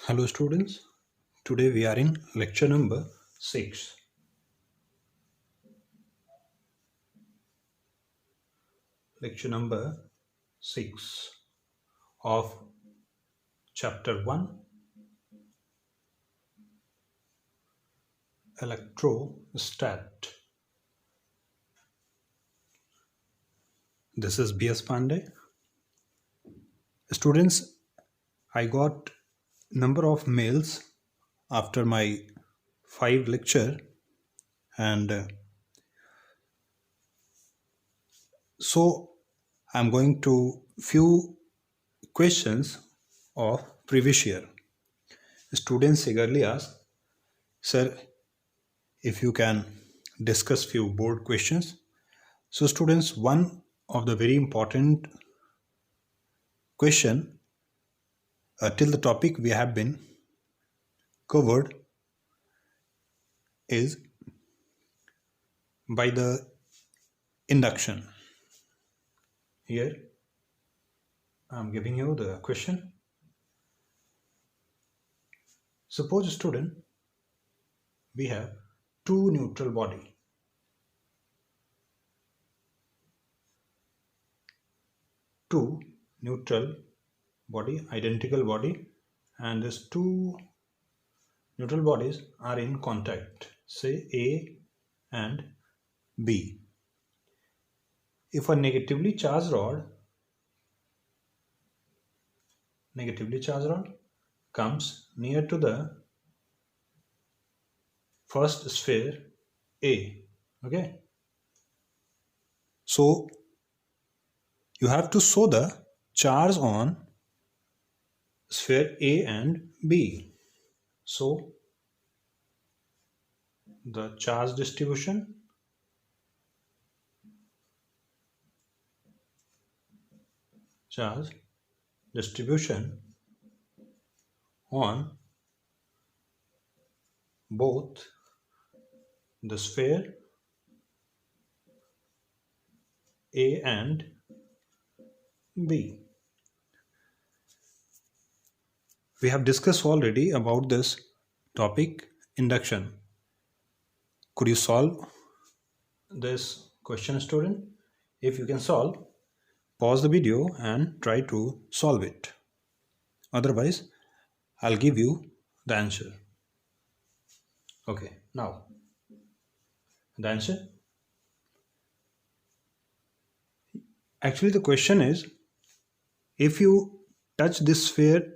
Hello students, today we are in lecture number 6. Lecture number 6 of chapter 1, Electrostat. This is B S Pandey. Students, I got number of mails after my 5 lecture, and so I'm going to few questions of previous year. Students eagerly ask, sir, if you can discuss few board questions. So students, one of the very important question till the topic we have been covered is by the induction. Here I am giving you the question. Suppose student, we have two neutral body. Two neutral body, identical body, and these two neutral bodies are in contact, say A and B. If a negatively charged rod comes near to the first sphere A, okay, so you have to show the charge on sphere A and B. So the charge distribution on both the sphere A and B. We have discussed already about this topic, induction. Could you solve this question, student? If you can solve, pause the video and try to solve it. Otherwise, I'll give you the answer. Okay, now the answer. Actually, the question is, if you touch this sphere,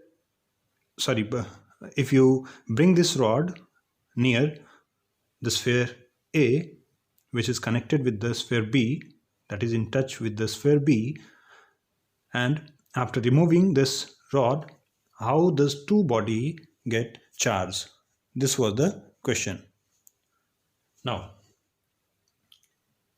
if you bring this rod near the sphere A, which is connected with the sphere B, that is in touch with the sphere B, and after removing this rod, how does two body get charged? This was the question. Now,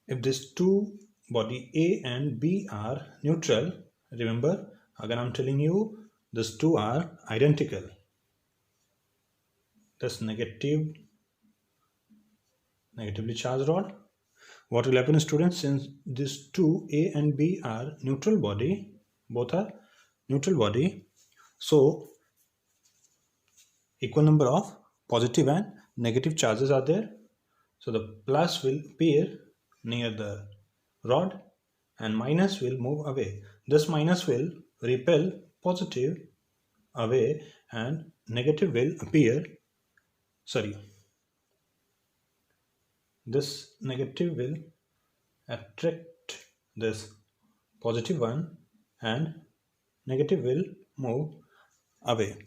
if these two body A and B are neutral, remember, again I'm telling you, these two are identical. This negatively charged rod. What will happen, students, since these two A and B are neutral body, both are neutral body, so equal number of positive and negative charges are there. So the plus will appear near the rod and minus will move away. This minus will repel positive away and negative will appear, this negative will attract this positive one and negative will move away.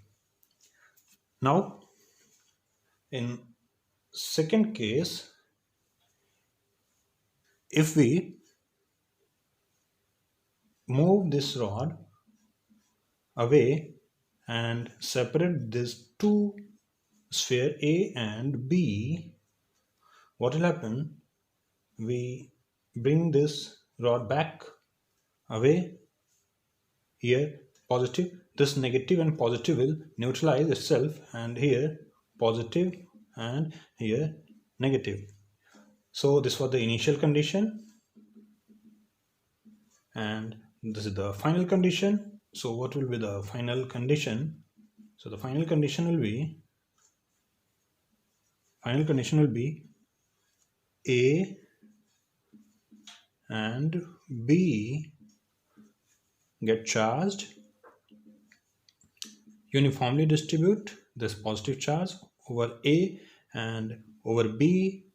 Now in second case, if we move this rod away and separate these two sphere A and B, what will happen? We bring this rod back away. Here positive, this negative and positive will neutralize itself, and here positive and here negative. So this was the initial condition and this is the final condition. So what will be the final condition? So the final condition will be A and B get charged, uniformly distribute this positive charge over A, and over B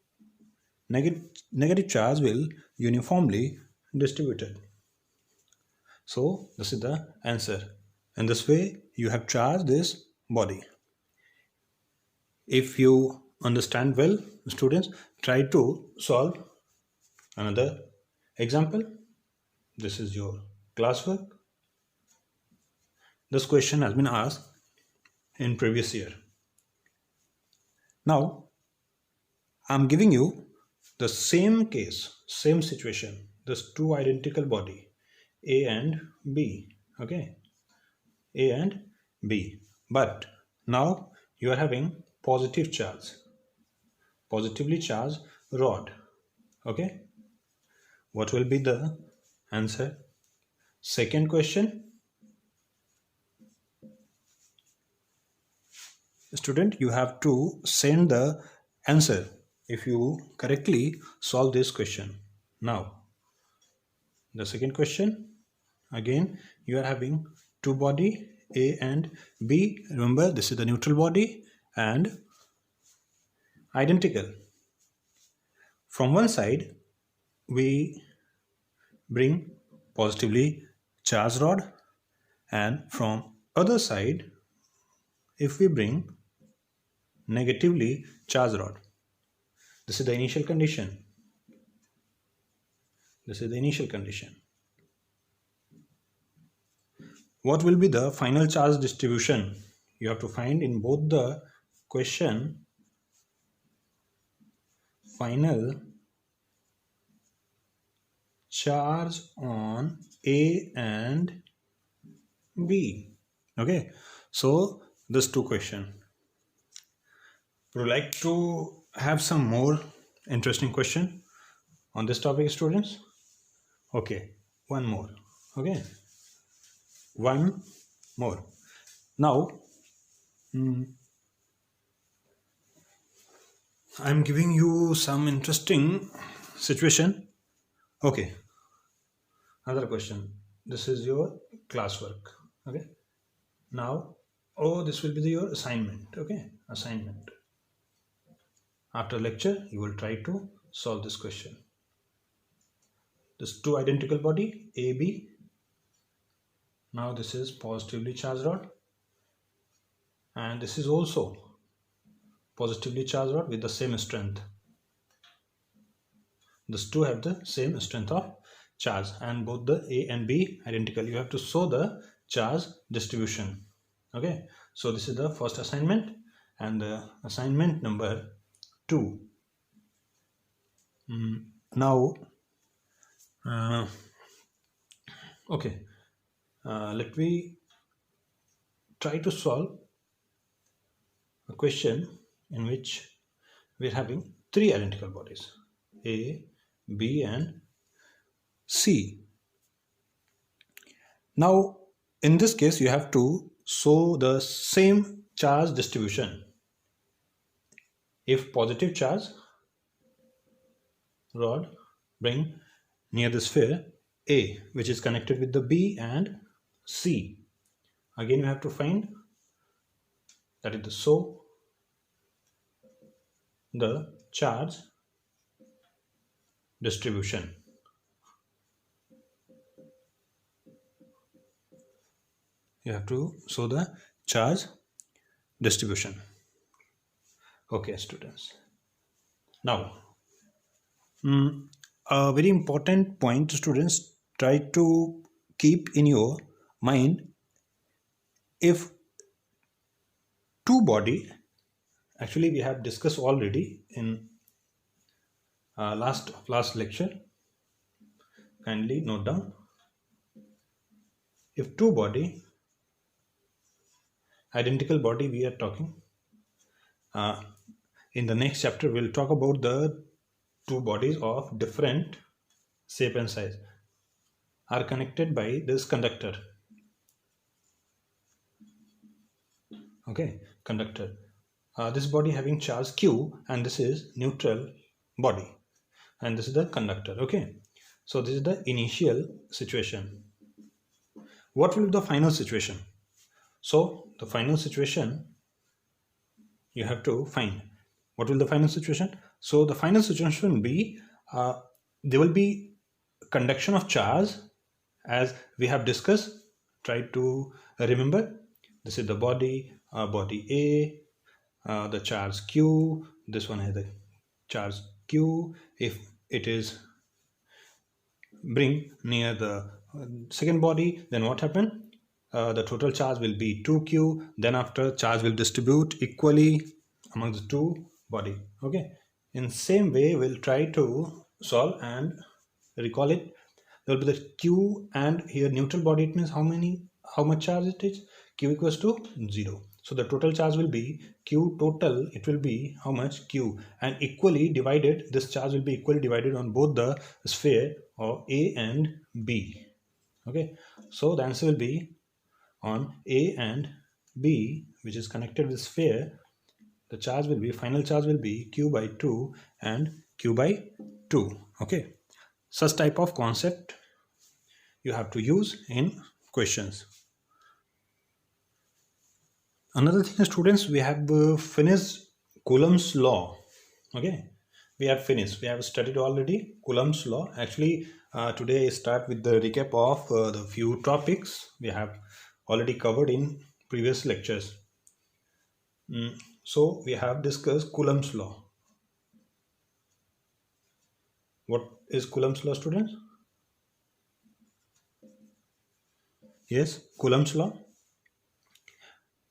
negative charge will uniformly distributed. So this is the answer. In this way you have charged this body. If you understand well, students, try to solve another example. This is your classwork. This question has been asked in previous year. Now I'm giving you the same case, same situation. There's two identical body, A and B. Okay, A and B. But now you are having positive charge, positively charged rod. Okay, what will be the answer? Second question. Student, you have to send the answer if you correctly solve this question. Now the second question, again you are having two body, A and B. Remember, this is the neutral body and identical. From one side we bring positively charged rod, and from other side if we bring negatively charged rod. This is the initial condition. This is the initial condition. What will be the final charge distribution? You have to find in both the question final charge on A and B. Okay, so this two question. Would you like to have some more interesting question on this topic, students? Okay, one more. Okay, one more. Now I'm giving you some interesting situation. Okay, another question. This is your classwork. Okay, now this will be your assignment. Okay, assignment. After lecture you will try to solve this question. This two identical body A, B. Now this is positively charged rod, and this is also positively charged rod with the same strength. These two have the same strength of charge, and both the A and B identical. You have to show the charge distribution. Okay, so this is the first assignment, and the assignment number 2. Now okay, let me try to solve a question in which we are having three identical bodies, A, B and C. Now in this case you have to show the same charge distribution. If positive charge rod bring near the sphere A, which is connected with the B and C, again you have to find that is the show the charge distribution. You have to show the charge distribution. Okay, students. Now a very important point, students, try to keep in your mind. If two body, actually we have discussed already in last lecture, kindly note down. If two body, identical body we are talking, in the next chapter we'll talk about the two bodies of different shape and size are connected by this conductor. okay, conductor. This body having charge q, and this is neutral body, and this is the conductor. Okay, so this is the initial situation. What will be the final situation? So the final situation you have to find. What will the final situation? So the final situation will be there will be conduction of charge, as we have discussed. Try to remember. This is the body, body A, the charge q. This one has the charge q. If it is bring near the second body, then what happened? The total charge will be 2q. Then after, charge will distribute equally among the two body. Okay, in same way we'll try to solve and recall it. There will be the q, and here neutral body, it means how much charge it is? Q equals to 0. So the total charge will be q total, it will be how much? Q, and equally divided, this charge will be equally divided on both the sphere of A and B. Okay, so the answer will be on A and B, which is connected with sphere. The charge will be, final charge will be q by 2 and q by 2. Okay, such type of concept you have to use in questions. Another thing, students, we have finished Coulomb's law. Okay, we have finished, we have studied already Coulomb's law. Actually, today I start with the recap of the few topics we have already covered in previous lectures. So we have discussed Coulomb's law. What is Coulomb's law, students? Yes, Coulomb's law.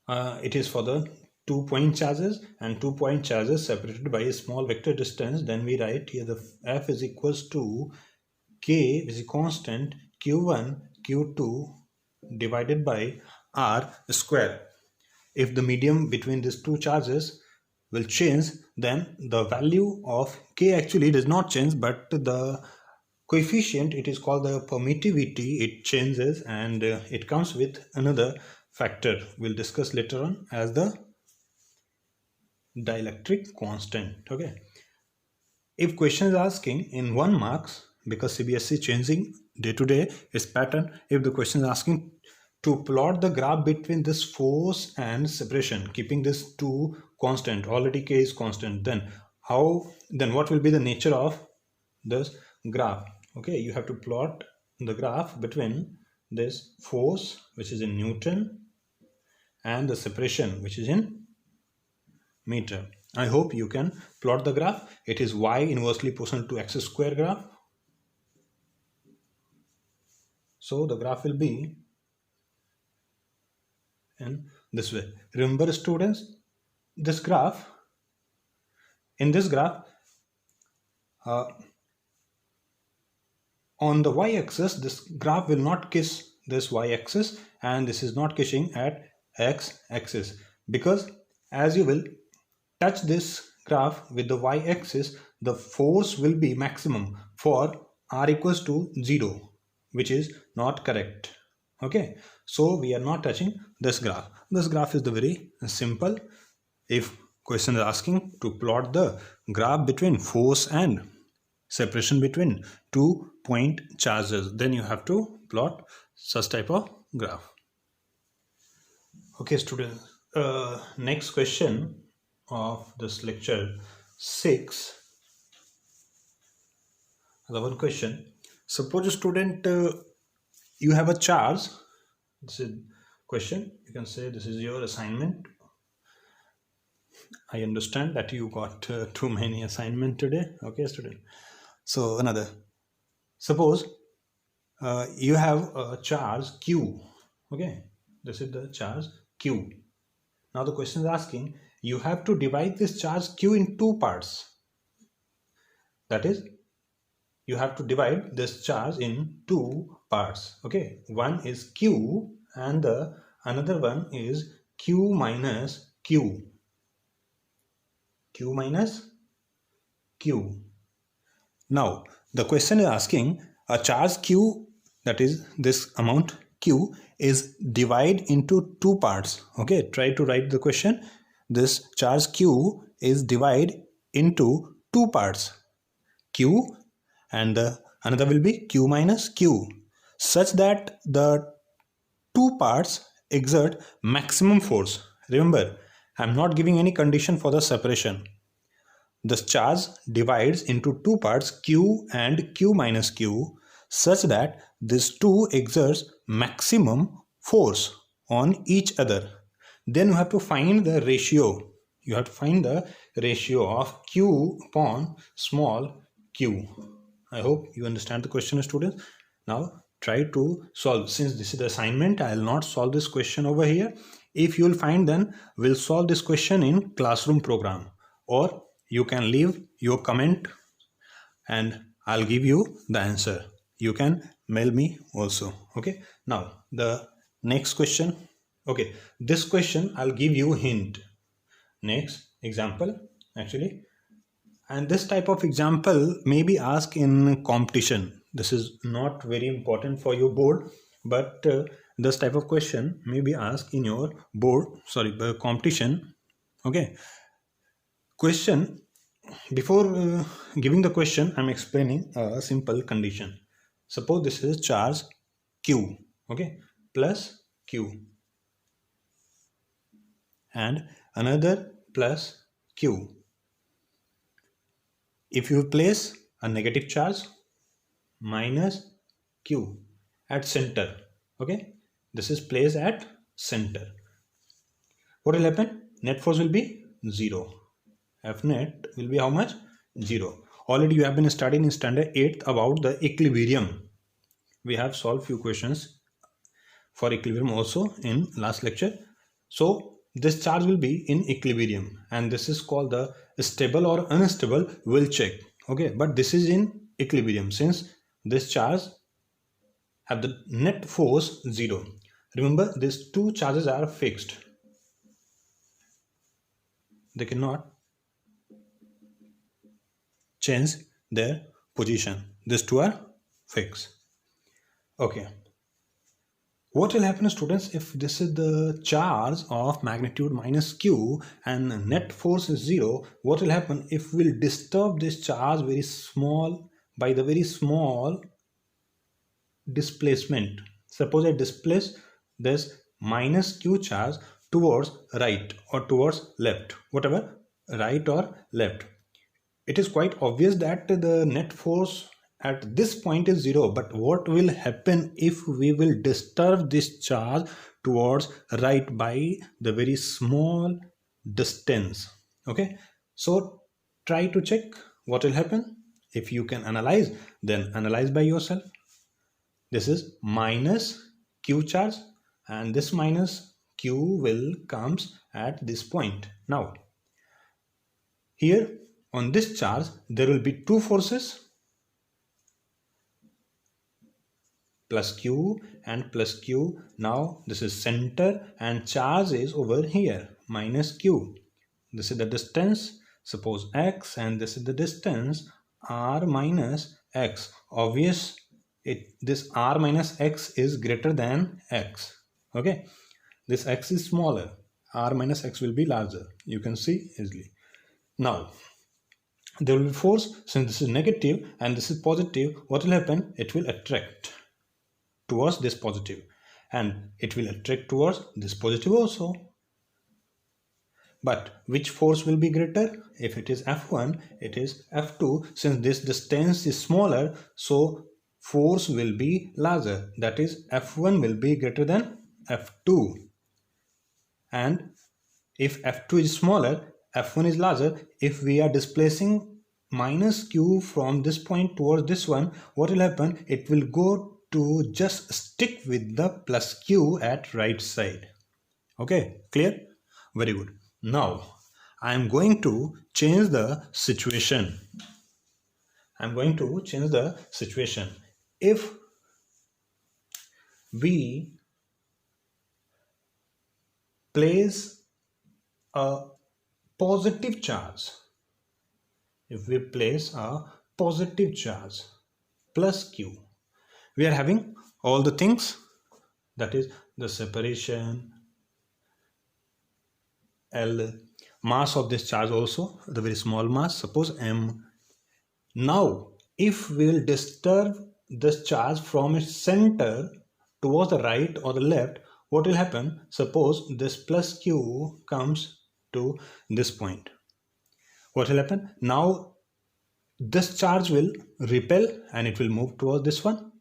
It is for the 2-point charges, and 2-point charges separated by a small vector distance. Then we write here the F is equals to K, which is constant, Q1 Q2 divided by R square. If the medium between these two charges will change, then the value of K actually does not change, but the coefficient, it is called the permittivity, it changes, and it comes with another factor we'll discuss later on as the dielectric constant. Okay, if question is asking in 1 marks, because CBSE changing day to day its pattern, if the question is asking to plot the graph between this force and separation, keeping this two constant, already K is constant, then what will be the nature of this graph? Okay, you have to plot the graph between this force, which is in Newton, and the separation, which is in meter. I hope you can plot the graph. It is y inversely proportional to x square graph. So the graph will be in this way. Remember, students, this graph, in this graph, on the y-axis, this graph will not kiss this y-axis, and this is not kissing at x-axis, because as you will touch this graph with the y-axis, the force will be maximum for r equals to 0, which is not correct. Okay, so we are not touching this graph. This graph is the very simple. If question is asking to plot the graph between force and separation between 2-point charges, then you have to plot such type of graph. Okay, students, next question of this lecture 6. The one question, suppose a student, you have a charge. This is question, you can say this is your assignment. I understand that you got too many assignments today. Okay, student. So another, suppose you have a charge Q. Okay, this is the charge Q. Now the question is asking, you have to divide this charge Q in 2 parts. That is, you have to divide this charge in 2 parts. Okay, one is Q and the another one is Q minus Q. Q minus Q. Now the question is asking a charge Q, that is this amount q is divided into two parts. Okay, try to write the question. This charge q is divided into two parts, q and the another will be q minus q, such that the two parts exert maximum force. Remember, I am not giving any condition for the separation. The charge divides into two parts, q and q minus q, such that these two exerts maximum force on each other. Then you have to find the ratio. You have to find the ratio of q upon small q. I hope you understand the question, students. Now try to solve. Since this is the assignment, I will not solve this question over here. If you will find, then we'll solve this question in classroom program, or you can leave your comment and I'll give you the answer. You can mail me also. Okay, now the next question. Okay, this question I'll give you hint. Next example, actually, and this type of example may be asked in competition. This is not very important for your board, but this type of question may be asked in your board, competition. Okay, question. Before giving the question, I'm explaining a simple condition. Suppose this is charge q, okay, plus q, and another plus q. If you place a negative charge minus q at center, okay, this is placed at center, what will happen? Net force will be 0. F net will be how much? 0. Already you have been studying in standard 8th about the equilibrium. We have solved few questions for equilibrium also in last lecture. So this charge will be in equilibrium, and this is called the stable or unstable will check. Okay, but this is in equilibrium since this charge have the net force 0. Remember, these two charges are fixed. They cannot change their position. These two are fixed. Okay. What will happen, students, if this is the charge of magnitude minus q and net force is 0? What will happen if we'll disturb this charge very small by the very small displacement? Suppose I displace this minus q charge towards right or towards left, whatever, right or left. It is quite obvious that the net force at this point is 0, but what will happen if we will disturb this charge towards right by the very small distance? Okay, so try to check what will happen. If you can analyze, then analyze by yourself. This is minus q charge, and this minus q will comes at this point. Now here on this charge there will be two forces, plus q and plus q. Now this is center and charge is over here, minus q. This is the distance, suppose x, and this is the distance r minus x. Obvious, this r minus x is greater than x. Okay, this x is smaller, r minus x will be larger. You can see easily. Now there will be force. Since this is negative and this is positive, what will happen? It will attract towards this positive, and it will attract towards this positive also. But which force will be greater? If it is F1, it is F2. Since this distance is smaller, so force will be larger. That is, F1 will be greater than F2. And if F2 is smaller, F1 is larger. If we are displacing minus q from this point towards this one, what will happen? It will go to just stick with the plus q at right side. Okay, clear? Very good. Now I am going to change the situation. If we place a positive charge, plus q, we are having all the things that is the separation L, mass of this charge also, the very small mass, suppose M. Now, if we will disturb this charge from its center towards the right or the left, what will happen? Suppose this plus Q comes to this point. What will happen? Now, this charge will repel and it will move towards this one,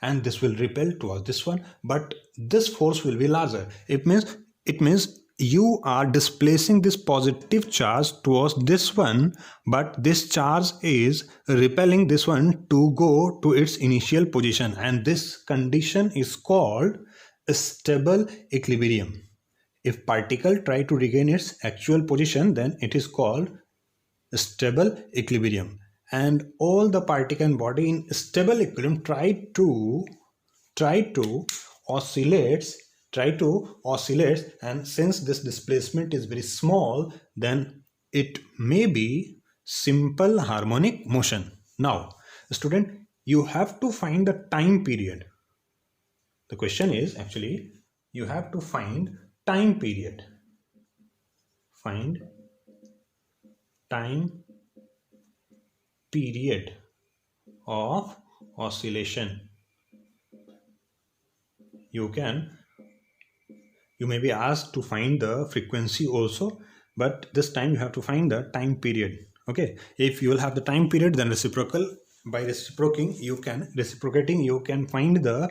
and this will repel towards this one, but this force will be larger. It means you are displacing this positive charge towards this one, but this charge is repelling this one to go to its initial position, and this condition is called stable equilibrium. If particle try to regain its actual position, then it is called stable equilibrium. And all the particle and body in stable equilibrium try to oscillate, and since this displacement is very small, then it may be simple harmonic motion. Now, student, you have to find the time period. The question is actually you have to find time period. Find time period of oscillation. You may be asked to find the frequency also, but this time you have to find the time period. Okay, if you will have the time period, then by reciprocating you can find the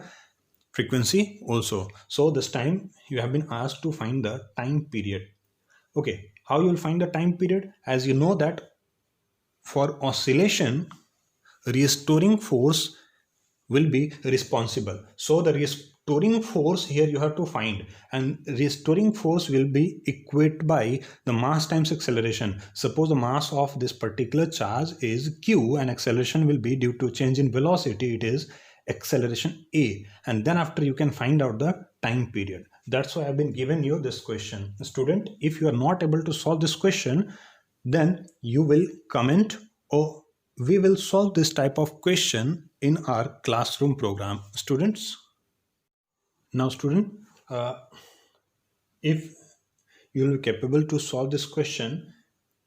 frequency also. So this time you have been asked to find the time period. Okay, how you will find the time period? As you know that for oscillation, restoring force will be responsible. So the restoring force here you have to find, and restoring force will be equated by the mass times acceleration. Suppose the mass of this particular charge is q and acceleration will be due to change in velocity, it is acceleration a, and then after you can find out the time period. That's why I've been given you this question. Student, if you are not able to solve this question, then you will comment, or we will solve this type of question in our classroom program, students. Now student, if you will be capable to solve this question,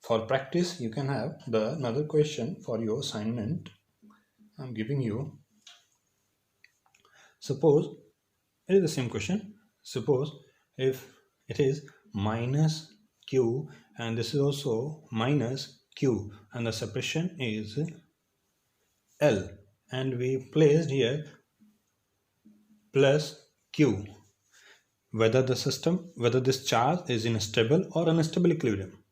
for practice you can have another question for your assignment. I'm giving you, suppose it is the same question. Suppose if it is minus q and this is also minus q and the separation is L, and we placed here plus q, whether this charge is in stable or unstable equilibrium.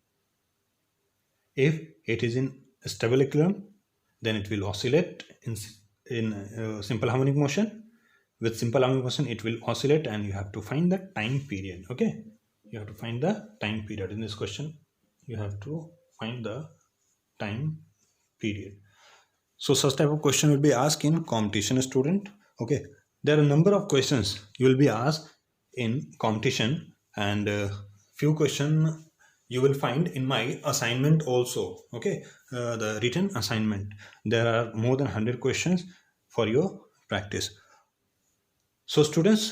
If it is in stable equilibrium, then it will oscillate in simple harmonic motion. With simple harmonic motion it will oscillate, and you have to find the time period. Okay, you have to find the time period. In this question you have to find the time period. So such type of question will be asked in competition, student. Okay, there are a number of questions you will be asked in competition, and few questions you will find in my assignment also. Okay, the written assignment, there are more than 100 questions for your practice. So students,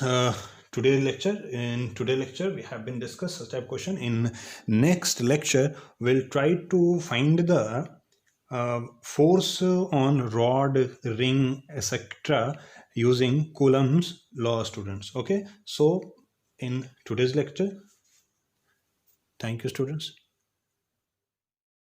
today's lecture we have been discussed such type of question. In next lecture we'll try to find the force on rod, ring, etc. using Coulomb's law, students. Okay, so in today's lecture, thank you students.